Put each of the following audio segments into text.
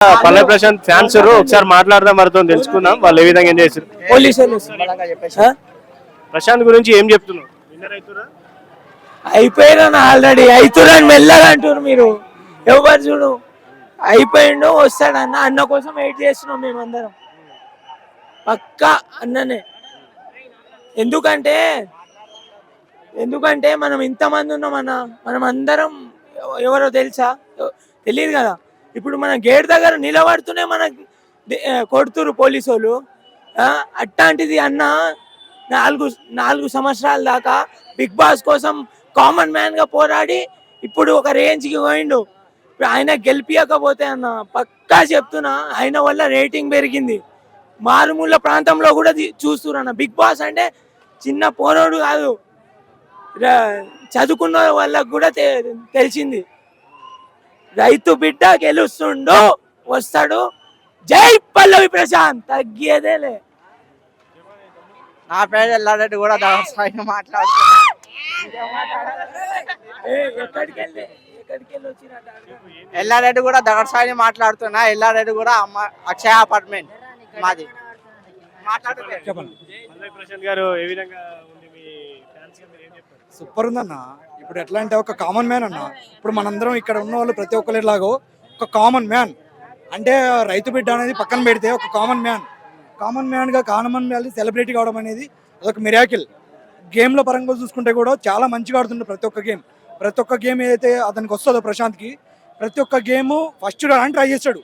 పల్లె ప్రశాంత్ ఫ్యాన్స్ ఒకసారి మాట్లాడదాం, వారితో తెలుసుకుందాం వాళ్ళు ఏ విధంగా ఏం చేశారు. ప్రశాంత్ గురించి ఏం చెప్తున్నారు? అయిపోయినా ఆల్రెడీ అవుతురని మెల్లగా అంటారు మీరు. ఎవరు చూడు అయిపోయిండు వస్తాడన్న అన్న కోసం వెయిట్ చేస్తున్నాం మేమందరం. పక్కా అన్ననే. ఎందుకంటే ఎందుకంటే మనం ఇంతమంది ఉన్నామన్న, మనం అందరం ఎవరో తెలుసా? తెలియదు కదా. ఇప్పుడు మన గేట్ దగ్గర నిలబడుతూనే మనకు కొడుతురు పోలీసు వాళ్ళు. అట్లాంటిది అన్న 4 సంవత్సరాల దాకా బిగ్ బాస్ కోసం కామన్ మ్యాన్ గా పోరాడి ఇప్పుడు ఒక రేంజ్ కి పోయిండు. ఇప్పుడు ఆయన గెలిపియకపోతే అన్న పక్కా చెప్తున్నా ఆయన వల్ల రేటింగ్ పెరిగింది. మారుమూల ప్రాంతంలో కూడా చూస్తున్నారు అన్న. బిగ్ బాస్ అంటే చిన్న పోరాడు కాదు, చదువుకున్న వాళ్ళకు కూడా తెలిసింది. రైతు బిడ్డ గెలుస్తుండు, వస్తాడు. జై పల్లవి ప్రశాంత్, తగ్గేదేలే. నా పేరు ఎల్లారెడ్డి కూడా మాట్లాడుతున్నా. ఎల్లారెడ్డి కూడా దగడ్సాయిని మాట్లాడుతున్నా. ఎల్లారెడ్డి కూడా అక్షయ అపార్ట్మెంట్ మాది. సూపర్ ఉందన్న. ఇప్పుడు ఎట్లా అంటే ఒక కామన్ మ్యాన్ అన్న. ఇప్పుడు మనందరం ఇక్కడ ఉన్న వాళ్ళు ప్రతి ఒక్కరిలాగో ఒక కామన్ మ్యాన్ అంటే రైతు బిడ్డ అనేది పక్కన పెడితే ఒక కామన్ మ్యాన్గా కామన్ మ్యాన్ సెలబ్రిటీ కావడం అనేది అదొక మిరాకిల్. గేమ్ల పరంగా చూసుకుంటే కూడా చాలా మంచిగా ఆడుతుండే ప్రతి ఒక్క గేమ్ ఏదైతే అతనికి వస్తుందో ప్రశాంత్కి, ప్రతి ఒక్క గేమ్ ఫస్ట్ రాని ట్రై చేస్తాడు,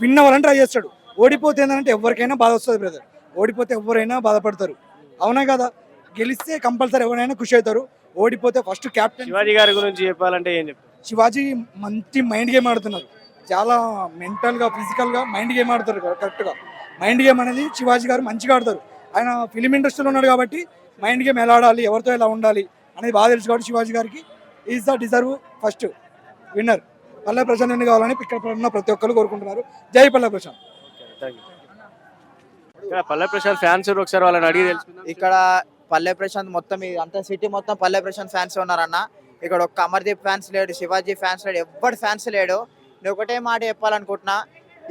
విన్ అవ్వాలని ట్రై చేస్తాడు. ఓడిపోతే ఏంటంటే ఎవరికైనా బాధ వస్తుంది బ్రదర్. ఓడిపోతే ఎవరైనా బాధపడతారు, అవునా కదా? గెలిస్తే కంపల్సరీ ఎవరైనా ఖుషి అవుతారు. ఓడిపోతే ఫస్ట్ క్యాప్టెన్. శివాజీ గారి గురించి చెప్పాలంటే ఏం చెప్తారు? శివాజీ మంచి మైండ్ గేమ్ ఆడుతున్నారు. చాలా మెంటల్గా ఫిజికల్గా మైండ్ గేమ్ ఆడతారు కరెక్ట్గా. మైండ్ గేమ్ అనేది శివాజీ గారు మంచిగా ఆడతారు. ఆయన ఫిలిం ఇండస్ట్రీలో ఉన్నాడు కాబట్టి మైండ్ గేమ్ ఎలా ఆడాలి, ఎవరితో ఎలా ఉండాలి అనేది బాగా తెలుసు కాబట్టి శివాజీ గారికి is the deserve first winner. పల్లె ప్రశాంత్ కావాలని ఇక్కడ ఉన్న ప్రతి ఒక్కరు కోరుకుంటున్నారు. జై పల్లె ప్రశాంత్. పల్లె ప్రశాంత్ ఫ్యాన్స్ ఒకసారి వాళ్ళని అడిగి తెలుసుకుందాం. ఇక్కడ పల్లె ప్రశాంత్ మొత్తం అంత సిటీ మొత్తం పల్లె ప్రశాంత్ ఫ్యాన్స్ ఉన్నారన్న. ఇక్కడ ఒక్క అమర్దీప్ ఫ్యాన్స్ లేడు, శివాజీ ఫ్యాన్స్ లేడు, ఎవ్వరు ఫ్యాన్స్ లేడు. నేను ఒకటే మాట చెప్పాలనుకుంటున్నా,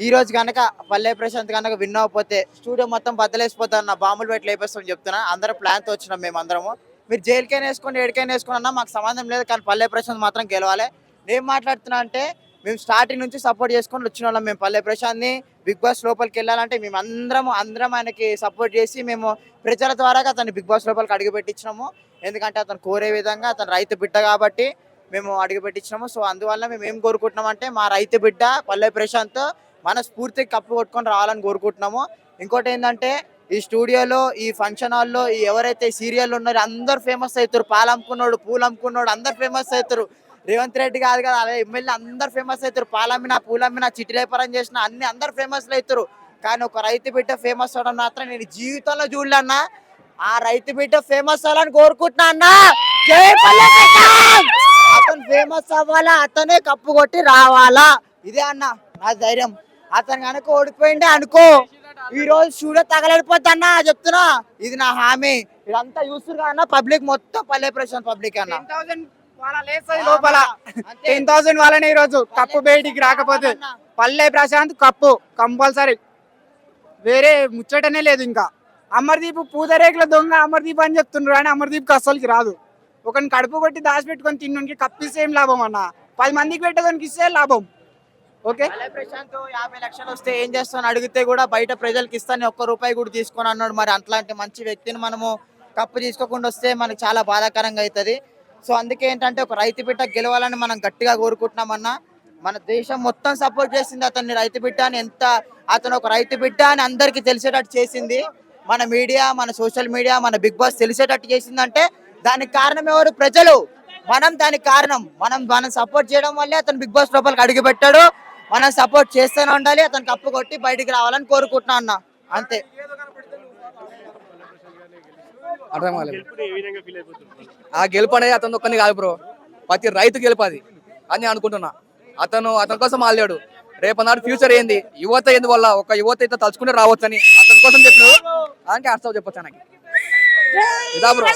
ఈ రోజు కనుక పల్లె ప్రశాంత్ కనుక విన్ అవ్వకపోతే స్టూడియో మొత్తం బద్దలేసిపోతాను, నా బాంబులు పెట్టి లేపేస్తామని చెప్తున్నా. అందరూ ప్లాన్తో వచ్చినాం మేము అందరము. మీరు జైలుకైనా వేసుకోండి, ఎడికైనా వేసుకోండి అన్నా మాకు సంబంధం లేదు, కానీ పల్లె ప్రశాంత్ మాత్రం గెలవాలి. నేను మాట్లాడుతున్నా అంటే మేము స్టార్టింగ్ నుంచి సపోర్ట్ చేసుకొని వచ్చిన వాళ్ళం. మేము పల్లె ప్రశాంత్ని బిగ్ బాస్ లోపలికి వెళ్ళాలంటే మేము అందరం ఆయనకి సపోర్ట్ చేసి మేము ప్రజల ద్వారా అతన్ని బిగ్ బాస్ లోపలికి అడుగు పెట్టించినాము. ఎందుకంటే అతను కోరే విధంగా అతను రైతు బిడ్డ కాబట్టి మేము అడుగు పెట్టించినాము. సో అందువల్ల మేము ఏం కోరుకుంటున్నామంటే మా రైతు బిడ్డ పల్లె ప్రశాంత్ మన స్ఫూర్తికి కప్పు కొట్టుకొని రావాలని కోరుకుంటున్నాము. ఇంకోటి ఏంటంటే ఈ స్టూడియోలో, ఈ ఫంక్షన్ హాల్లో ఎవరైతే సీరియల్ ఉన్నారో అందరు ఫేమస్ అవుతారు. పాలు అమ్ముకున్నాడు, పూలు అమ్ముకున్నాడు, అందరు ఫేమస్ అవుతారు. రేవంత్ రెడ్డి కాదు కదా, అదే ఎమ్మెల్యే అందరు ఫేమస్ అవుతారు. పాలమ్మిన, పూలమ్మిన, చిటిలేపరం చేసిన అందరు ఫేమస్ అవుతారు. కానీ ఒక రైతు బిడ్డ ఫేమస్ అవడం మాత్రం నేను జీవితంలో చూడలేన్నా. ఆ రైతు బిడ్డ ఫేమస్ అవ్వాలని కోరుకుంటున్నా అన్న. జై పల్లె ప్రశాంత్. అతను ఫేమస్ అవ్వాలా, అతనే కప్పు కొట్టి రావాలా, ఇదే అన్న నా ధైర్యం. అతను కనుక ఓడిపోయిండే అనుకో ఈ రోజు స్టూడియో తగలడిపోద్ది అన్న, చెప్తున్నా. ఇది నా హామీ. ఇదంతా చూస్తున్నా అన్న, పబ్లిక్ మొత్తం పల్లె ప్రశాంత్ పబ్లిక్ అన్న. లోపల 10,000 వాళ్ళనే ఈ రోజు కప్పు బయటికి రాకపోతే పల్లె ప్రశాంత్ కప్పు కంపల్సరీ, వేరే ముచ్చటనే లేదు. ఇంకా అమర్దీప్ పూతరేకుల దొంగ అమర్దీప్ అని చెప్తున్నారు, కానీ అమర్దీప్కి అస్సలకి రాదు. ఒకరిని కడుపు కొట్టి దాచిపెట్టుకొని తిన్నోనికి కప్పిస్తే ఏం లాభం అన్న, 10 మందికి పెట్టడానికి ఇస్తే లాభం. ఓకే, పల్లె ప్రశాంత్ 50 లక్షలు వస్తే ఏం చేస్తాను అడిగితే కూడా బయట ప్రజలకు ఇస్తాను, ₹1 కూడా తీసుకొని అన్నాడు. మరి అట్లాంటి మంచి వ్యక్తిని మనము కప్పు తీసుకోకుండా వస్తే మనకు చాలా బాధాకరంగా అవుతుంది. సో అందుకే ఏంటంటే ఒక రైతు బిడ్డ గెలవాలని మనం గట్టిగా కోరుకుంటున్నామన్నా. మన దేశం మొత్తం సపోర్ట్ చేసింది అతన్ని, రైతు బిడ్డ అని. అతను ఒక రైతు బిడ్డ అని అందరికీ తెలిసేటట్టు చేసింది మన మీడియా, మన సోషల్ మీడియా, మన బిగ్ బాస్ తెలిసేటట్టు చేసిందంటే దానికి కారణం ఎవరు? ప్రజలు. మనం దానికి కారణం. మనం సపోర్ట్ చేయడం వల్లే అతను బిగ్ బాస్ లోపలికి అడుగు పెట్టాడు. మనం సపోర్ట్ చేస్తూనే ఉండాలి, అతను కప్పు కొట్టి బయటికి రావాలని కోరుకుంటున్నా అన్న, అంతే. అర్థం కాలేదు. ఆ గెలుపు అనేది అతను ఒక్కని కాదు బ్రో, ప్రతి రైతు గెలుపు అది అని నేను అనుకుంటున్నా. అతను కోసం ఆడాడు. రేపనాడు ఫ్యూచర్ ఏంది, యువత ఏంది వల్ల ఒక యువత అయితే తలుచుకుంటే రావచ్చు అని అతని కోసం చెప్పినాడు. అంటే అర్థం చెప్పొచ్చు నాకు ఇదా బ్రో.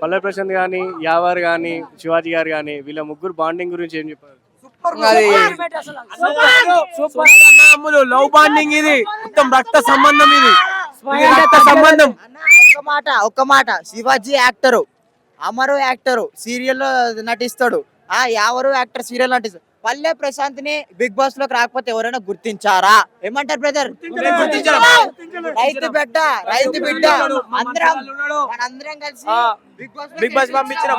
పల్లె ప్రశాంత్ కానీ, యావర్ కానీ, శివాజీ గారు కానీ వీళ్ళ ముగ్గురు బాండింగ్ గురించి ఏం చెప్పారు? అది సూపర్ అన్నదమ్ములు లవ్ బాండింగ్, ఇది మొత్తం రక్త సంబంధం, ఇది రక్త సంబంధం. ఒక్క మాట శివాజీ యాక్టరు, అమరు యాక్టరు, సీరియల్లో నటిస్తాడు, ఎవరు యాక్టర్ సీరియల్ నటిస్తాడు. పల్లె ప్రశాంత్ ని బిగ్ బాస్ లోకి రాకపోతే ఎవరైనా గుర్తించారా? ఏమంటారు బ్రదర్? రైతు బిడ్డ అందరం మనందరం కలిసి బిగ్ బాస్ పంపించిన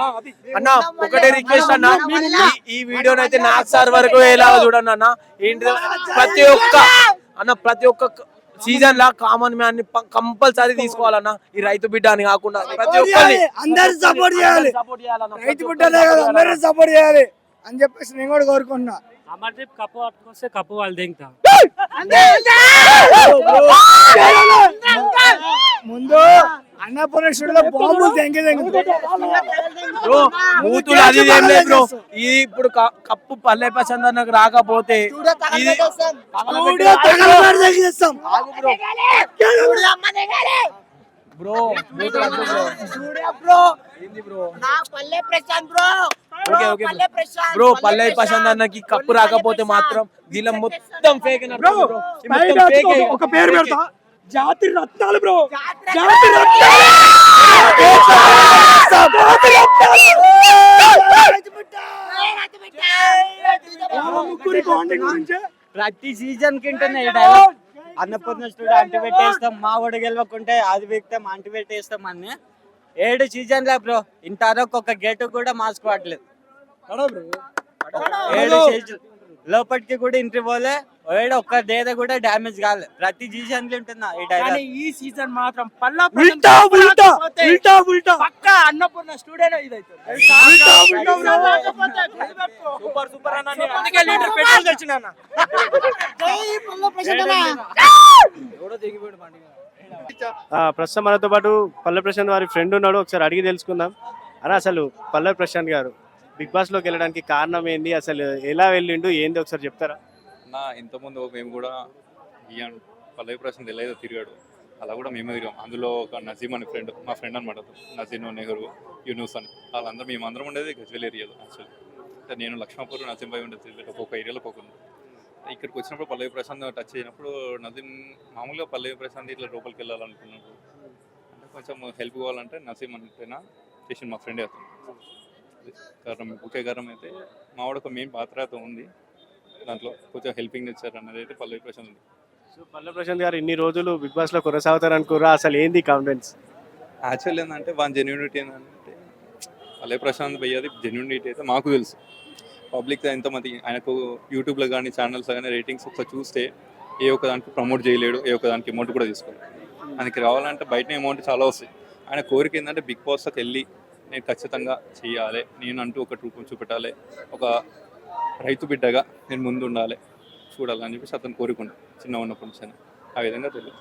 అన్న ఒకటే రిక్వెస్ట్ అన్న, ఈ వీడియోని అయితే నాకు సార్ వరకు ఎలా చూడండి అన్న. ఏంటి ప్రతి ఒక్క సీజన్ లా కామన్ మ్యాన్ ని కంపల్సరీ తీసుకోవాలన్న. ఈ రైతు బిడ్డ అని కాకుండా ప్రతి ఒక్కరిని అందరూ సపోర్ట్ చేయాలి, రైతు బిడ్డలే కదా అందరూ సపోర్ట్ చేయాలి అని చెప్పేసి నేను కూడా కోరుకుంటున్నా. అమర్దీప్ కప్పు పట్టుకొస్తే కప్పు వాళ్ళు దింగుతా. ముందు అన్నపూర్ణేశ్వరిలో బాంబులు మూతులు అది ఏం లేదు బ్రో. ఇది ఇప్పుడు కప్పు పల్లె ప్రశాంత్ అన్నకు రాకపోతే ఇది బ్రో బ్రో పల్లె ప్రశాంత్ అన్నకి కప్పు రాకపోతే మాత్రం దీనిలో మొత్తం ఫేక్. ఒక పేరు పెడతా, జాతి రత్నాలు బ్రో, ప్రతి సీజన్ కింటనే ఈ డైలాగ్. అన్నపూర్ణ స్టూడియో అంటి పెట్టేస్తాం, మా వాడు గెలవకుంటే అది వ్యక్తం అంటి పెట్టేస్తాం అని 7 సీజన్లే బ్రో. ఇంతవరకు ఒక గేటు కూడా మార్చుకోవట్లేదు. 7 సీజన్ లోపలికి కూడా ఎంట్రీ పోలే, ఒక్క డేదా కూడా డ్యామేజ్ కాలే. ప్రతి సీజన్ ఉంటున్నా ఈ డైలాగ్. ఈ సీజన్ మాత్రం పల్లా పక్కా అన్నపూర్ణ స్టూడియో ఇదైతే సూపర్ సూపర్ అన్న. అందుకే లీటర్ పెట్రోల్ తెచ్చిన అన్న. ప్రస్తుతం మనతో పాటు పల్లె ప్రశాంత్ వారి ఫ్రెండ్ ఉన్నాడు, ఒకసారి అడిగి తెలుసుకుందాం. అన్న అసలు పల్లె ప్రశాంత్ గారు బిగ్ బాస్ లోకి వెళ్ళడానికి కారణం ఏంది, అసలు ఎలా వెళ్ళిండు ఏంది ఒకసారి చెప్తారా? నా ఇంతకుముందు మేము కూడా పల్లవి ప్రశాంత్ ఎలా తిరిగాడు అలా కూడా మేమే తిరిగాం. అందులో ఒక నజీమ్ అనే ఫ్రెండ్, మా ఫ్రెండ్ అనమాట, నజీమ్ నెహ్రూ యూనుస్ అని, వాళ్ళందరూ మేమందరం ఉండేది గజ్వేల్ ఏరియాలో. యాక్చువల్లీ నేను లక్ష్మణపూర్ నజీం భాయ్ ఉండేది, ఒక్కొక్క ఏరియాలో ఒక్కొక్క. ఇక్కడికి వచ్చినప్పుడు పల్లవి ప్రశాంత్ టచ్ అయినప్పుడు నజీమ్ మామూలుగా పల్లవి ప్రశాంత్ ఇట్లా లోపలికి వెళ్ళాలనుకున్నాడు, అంటే కొంచెం హెల్ప్ కావాలంటే నజీమ్ అంటేనా చేసింది మా ఫ్రెండే అతను. కారణం ముఖ్య కారణం అయితే మా వాడు ఒక మెయిన్ పాత్ర అయితే ఉంది దాంట్లో, కొంచెం హెల్పింగ్ నేచర్ అన్నది అయితే పల్లవి ప్రశాంత్ ఉంది. సో పల్లె ప్రశాంత్ గారు ఇన్ని రోజులు బిగ్ బాస్ లో కొనసాగుతారు అనుకురా, అసలు ఏంది కాన్ఫిడెన్స్? యాక్చువల్ ఏంటంటే వాళ్ళ జెన్యూనిటీ ఏంటంటే పల్లవి ప్రశాంత్ భయ్యది జెన్యూనిటీ అయితే మాకు తెలుసు. పబ్లిక్ ఎంతమంది ఆయనకు యూట్యూబ్లో కానీ ఛానల్స్ కానీ రేటింగ్స్ ఒకసారి చూస్తే ఏ ఒక్క దానికి ప్రమోట్ చేయలేడు, ఏ ఒక్క దానికి అమౌంట్ కూడా తీసుకోలేదు. ఆయనకి రావాలంటే బయటనే అమౌంట్ చాలా వస్తాయి. ఆయన కోరిక ఏంటంటే బిగ్ బాస్కి వెళ్ళి నేను ఖచ్చితంగా చేయాలి, నేను అంటూ ఒక రూపం చూపెట్టాలి, ఒక రైతు బిడ్డగా నేను ముందు ఉండాలి, చూడాలి అని చెప్పేసి అతను కోరుకుంటాను చిన్న ఉన్నప్పటి నుంచి. ఆ విధంగా తెలియదు.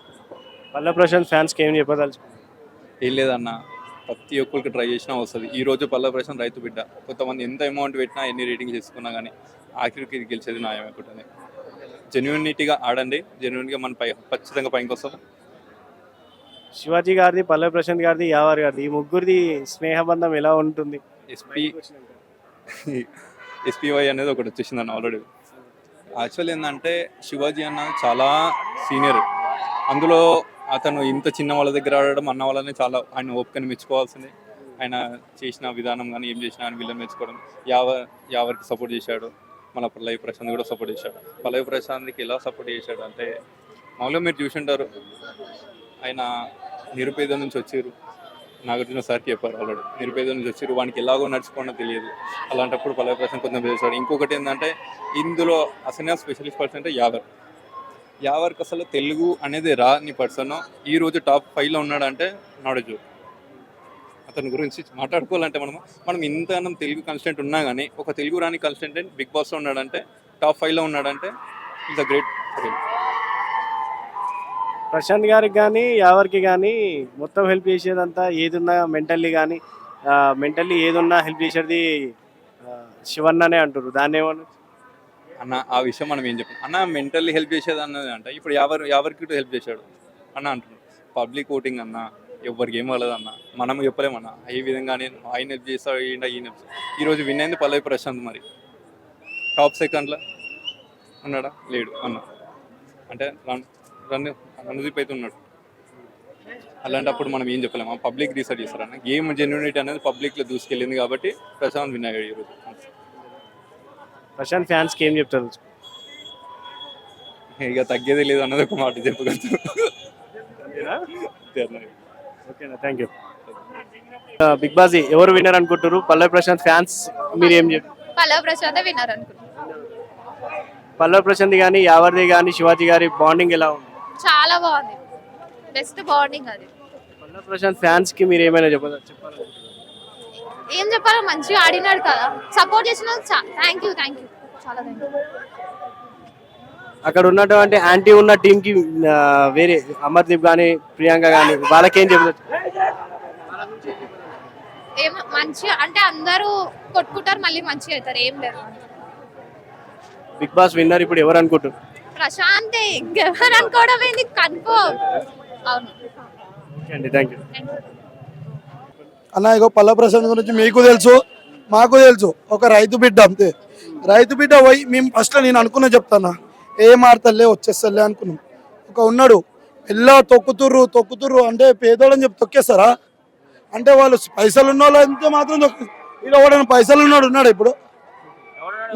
పల్లె ప్రశాంత్ ఫ్యాన్స్కి ఏం చెప్పదలుచు? ఏం లేదన్న, ప్రతి ఒక్కరికి ట్రై చేసినా వస్తుంది. ఈ రోజు పల్లవి ప్రశాంత్ రైతు బిడ్డ, కొంతమంది ఎంత అమౌంట్ పెట్టినా ఎన్ని రేటింగ్ చేసుకున్నా కానీ ఆఖరికి గెలిచేది న్యాయం అనుకుంటుంది. జెన్యూనిటీగా ఆడండి, జెన్యూన్గా మన ఖచ్చితంగా పైకి వస్తాం. శివాజీ గారిది, పల్లె ప్రశాంత్ గారిది, యావర్ గారిది, ఈ ముగ్గురిది స్నేహబంధం ఎలా ఉంటుంది? ఎస్పీవై అనేది ఒకటి వచ్చేసింది అన్న ఆల్రెడీ. యాక్చువల్ ఏంటంటే శివాజీ అన్న చాలా సీనియర్, అందులో అతను ఇంత చిన్న వాళ్ళ దగ్గర ఆడడం అన్న వాళ్ళని చాలా ఆయన ఓపికని మెచ్చుకోవాల్సింది. ఆయన చేసిన విధానం కానీ ఏం చేసినా ఆయన వీళ్ళని మెచ్చుకోవడం. యావర్కి సపోర్ట్ చేశాడు, మన పల్లవి ప్రశాంత్ కూడా సపోర్ట్ చేశాడు. పల్లవి ప్రశాంత్కి ఎలా సపోర్ట్ చేశాడు అంటే మామూలుగా మీరు చూసింటారు, ఆయన నిరుపేద నుంచి వచ్చారు, నాగార్జున సార్కి చెప్పారు ఆల్రెడీ, నిరుపేద నుంచి వచ్చారు, వానికి ఎలాగో నడుచుకోవడం తెలియదు. అలాంటప్పుడు పల్లవి ప్రశాంత్ కొంచెం చేశాడు. ఇంకొకటి ఏంటంటే ఇందులో అసలు స్పెషలిస్ట్ పర్సన్ అంటే యావర్కి అసలు తెలుగు అనేది రాని పర్సన్ ఈ రోజు టాప్ 5లో ఉన్నాడంటే నాడెడ్జ్. అతని గురించి మాట్లాడుకోవాలంటే మనం ఇంతగానం తెలుగు కన్స్టెంట్ ఉన్నా కానీ ఒక తెలుగు రాని కన్స్టెంట్ బిగ్ బాస్లో ఉన్నాడంటే, టాప్ 5లో ఉన్నాడంటే ఈజ్ అ గ్రేట్. ప్రశాంత్ గారికి కానీ యావర్కి కానీ మొత్తం హెల్ప్ చేసేదంతా ఏదున్నా మెంటల్లీ ఏదున్నా హెల్ప్ చేసేది శివన్ననే అంటారు, దాన్ని ఏమన్నా అన్న ఆ విషయం మనం ఏం చెప్పాం అన్న, మెంటల్లీ హెల్ప్ చేసేది అన్నది అంటే ఇప్పుడు ఎవరికి హెల్ప్ చేశాడు అన్న అంటున్నాడు. పబ్లిక్ ఓటింగ్ అన్న, ఎవరికి ఏం కాలేదన్న, మనం చెప్పలేమన్నా ఏ విధంగా ఆయన హెల్ప్ చేస్తాడు, ఈయన హెల్ప్. ఈరోజు విన్ అయింది పల్లవి ప్రశాంత్. మరి టాప్ సెకండ్లో ఉన్నాడా? లేడు అన్న. అంటే రణదీప్ అయితే ఉన్నాడు. అలాంటప్పుడు మనం ఏం చెప్పలేము, పబ్లిక్ రీసెర్చ్ చేస్తారన్న. గేమ్ జెన్యూనిటీ అనేది పబ్లిక్లో దూసుకెళ్ళింది కాబట్టి ప్రశాంత్ విన్ అయ్యాడు ఈరోజు. ప్రశాంత్ ఫ్యాన్స్కి ఏం చెప్తారు? ఇక తగ్గేదే లేదు అన్నది ఒక మాట చెప్పగలుగుతాం. ఓకేనా, థ్యాంక్ యూ. బిగ్ బాస్ ఎవరు విన్నర్ అనుకుంటారు? పల్లవి ప్రశాంత్ ఫ్యాన్స్ మీరు ఏం చెప్తారు? పల్లవి ప్రశాంత్ విన్నర్ అనుకుంటున్నాను. పల్లవి ప్రశాంత్ కానీ యావర్ది కానీ శివాజీ గారి బాండింగ్ ఎలా ఉంది? చాలా బాగుంది, బెస్ట్ బాండింగ్ అది. పల్లవి ప్రశాంత్ ఫ్యాన్స్ కి మీరు ఏమైనా చెప్పాలి? ఏం చెప్పాలో, మంచిగా ఆడినాడు కదా, సపోర్ట్ చేసిన థ్యాంక్ యూ చాలా థ్యాంక్ యూ. అక్కడ ఉన్నటువంటి యాంటీ ఉన్న టీమ్ కి వేరే అమర్దీప్ కానీ ప్రియాంక కానీ వాళ్ళకేం చెప్తారు? ఏం మంచిగా అంటే అందరూ కొట్టుకుంటారు, మళ్ళీ మంచిగా అవుతారు, ఏం లేదు. బిగ్ బాస్ విన్నర్ ఇప్పుడు ఎవరు అనుకుంటారు? ప్రశాంతే, ఇంకెవరు అనుకోవడం ఏంది, కన్ఫర్మ్. అవును, థ్యాంక్ యూ. అన్న ఇగో పల్లవి ప్రశాంత్ గురించి మీకు తెలుసు, మాకు తెలుసు. ఒక రైతు బిడ్డ అంతే. రైతు బిడ్డ పోయి మేము ఫస్ట్ నేను అనుకున్నా చెప్తానా, ఏం ఆడతలే వచ్చేస్తలే అనుకున్నాం. ఒక ఉన్నాడు ఎల్లో తొక్కుతుర్రు అంటే పేదోళ్ళని చెప్పి తొక్కేస్తారా? అంటే వాళ్ళు పైసలు ఉన్న వాళ్ళు అంతే మాత్రం ఇలా వాడని పైసలు ఉన్నాడు ఇప్పుడు.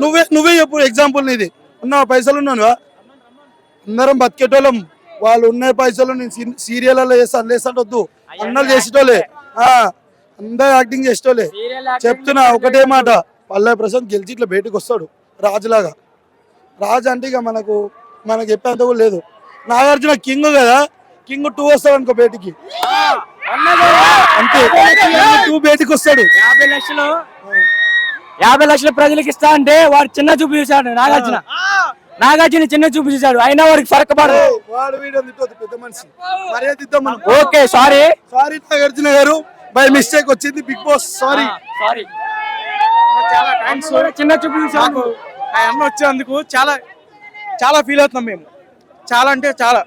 నువ్వే చెప్పు ఎగ్జాంపుల్ నీది. ఉన్నావా? పైసలు ఉన్నానువా? అందరం బతికేటోళ్ళం. వాళ్ళు ఉన్న పైసలు నేను సీరియల్లో చేస్తాను వద్దు, అన్నలు చేసేటోళ్ళే, అందరూ యాక్టింగ్ చేసేటోళ్ళే. చెప్తున్నా ఒకటే మాట, పల్లవి ప్రశాంత్ గెలిచి ఇట్లా బయటకు వస్తాడు రాజులాగా. రాజు అంటే ఇక మనకు చెప్పేంత కూడా లేదు. నాగార్జున కింగ్ కదా, కింగ్ 2 వస్తాడు అనుకో బయటికి, అంతే. 2 బయటికి వస్తాడు. 50 లక్షలు ప్రజలకు ఇస్తా అంటే వాడు చిన్న చూపు చూశాడు. నాగార్జున చిన్న చూపు చూశాడు, అయినా వాడికి ఫరక్ పడదు. వాడు వీడియో పెద్ద మనిషి, మర్యాద ఇద్దాం. ఓకే, సారీ నాగార్జున గారు, బై మిస్టేక్ వచ్చింది. Big boss sorry. చాలా థ్యాంక్స్. చిన్న చూపు చూశాడు. ఆ అన్న వచ్చేందుకు చాలా ఫీల్ అవుతున్నాం మేము. చాలా అంటే చాలా.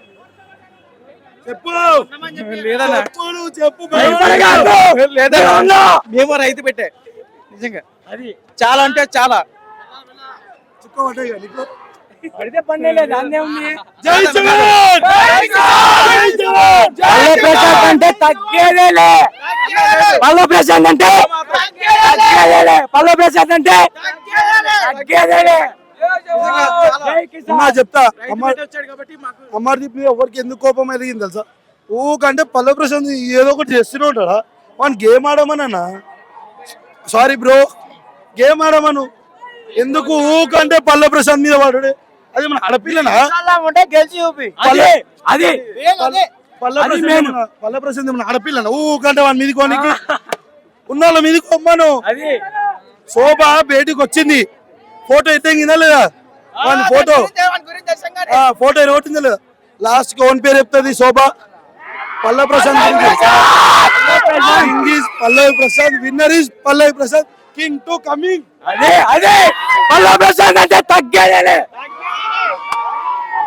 చెప్పు లేదన్నా, చెప్పు. లేదన్నా, మేము రైతు పెట్టే నిజంగా అది చాలా అంటే చాలా. పడితే పండేలే, దాన్నే ఉంది. జై జవాన్! పల్లవి ప్రశాంత్ అంటే తగ్గేదేలే. పల్లవి ప్రశాంత్ అంటే తగ్గేదేలే. చెప్తా, అమర్దీప్ ఎవరికి ఎందుకు కోపం ఎదిగింది తెలుసా? ఊకంటే పల్లవి ప్రశాంత్ ఏదో ఒకటి చేస్తూనే ఉంటాడా? వాడిని గేమ్ ఆడమన్నా. సారీ బ్రో, గేమ్ ఆడమను. ఎందుకు ఊకంటే పల్లవి ప్రశాంత్ మీద వాడు? అది మన ఆడపిల్లనా? పల్లవి ప్రశాంత్ మన ఆడపిల్లనా? ఊకంటే వాడి మీదకి వానికి ఉన్న వాళ్ళ మీదకి అమ్మాను. శోభ బయటికి వచ్చింది, ఫోటో ఎత్తిందా లేదా? ఫోటో ఎరగొట్టిందా లేదా? లాస్ట్ కి ఓన్ పేరు చెప్తుంది Shobha. Pallavi Prashanth Pallavi Prashanth winner is Pallavi Prashanth, king 2 coming. అదే పల్లవి ప్రశాంత్ అంటే తగ్గేదేలే.